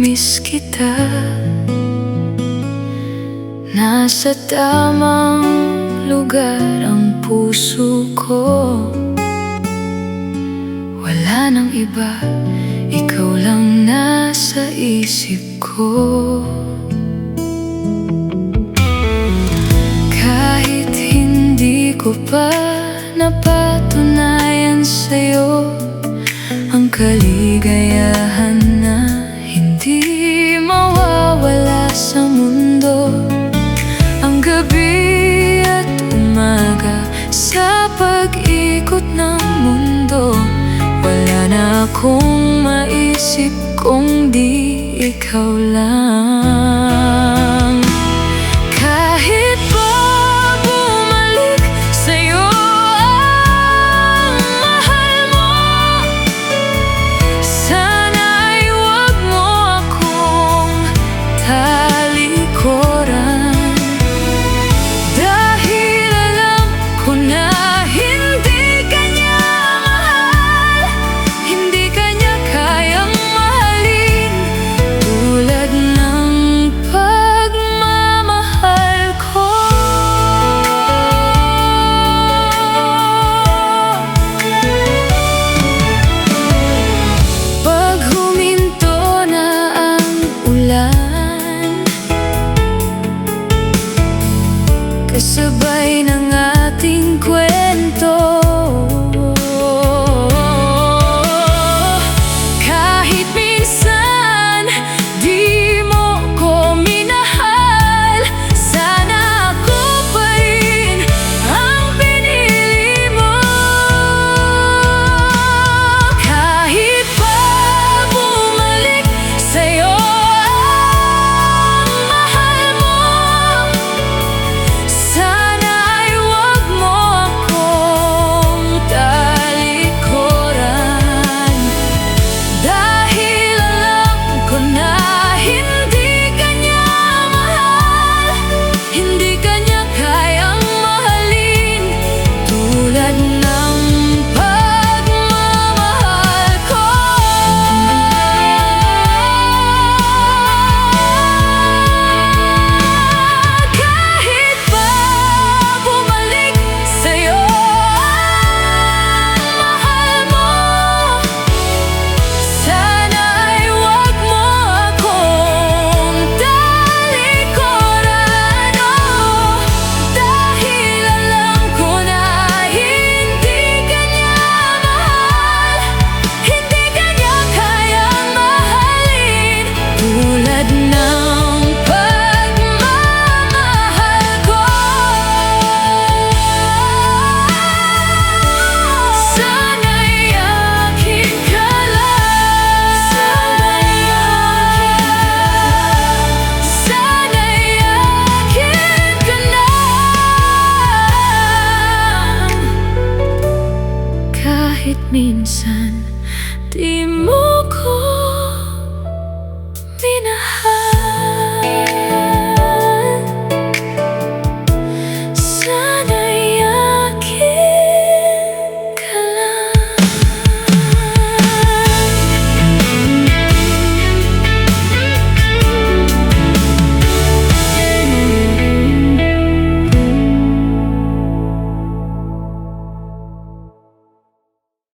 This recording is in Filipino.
miss kita. Nasa tamang lugar ang puso ko. Wala nang iba, ikaw lang nasa isip ko. Kahit hindi ko pa napatunayan sa'yo ang kaligayahan na hindi mawawala sa mundo. Ang gabi at umaga sa pag-ikot ng mundo, wala na akong maisip kung di ikaw lang. Kahit pa bumalik sa'yo ang mahal mo, sana'y huwag mo akong talikuran. Dahil alam ko na hindi ka niya mahal, hindi ka niya kayang mahalin tulad ng pagmamahal ko. Pag huminto na ang ulan, kasabay ng ating kwento, kahit minsan di mo ko minahal, sana ako pa rin ang pinili mo. Kahit pa bumalik sa'yo ang mahal mo, sana'y huwag mo akong talikuran. Dahil alam ko na hindi ka niya mahal, hindi ka niya kayang mahalin tulad ng pagmamahal ko. Kahit pa bumalik sa'yo ang mahal mo, sana'y huwag mo akong talikuran. Dahil alam ko na hindi ka niya mahal, hindi ka niya kayang mahalin tulad ng pagmamahal ko. Sana'y akin ka lang, sana'y akin ka lang. Kahit minsan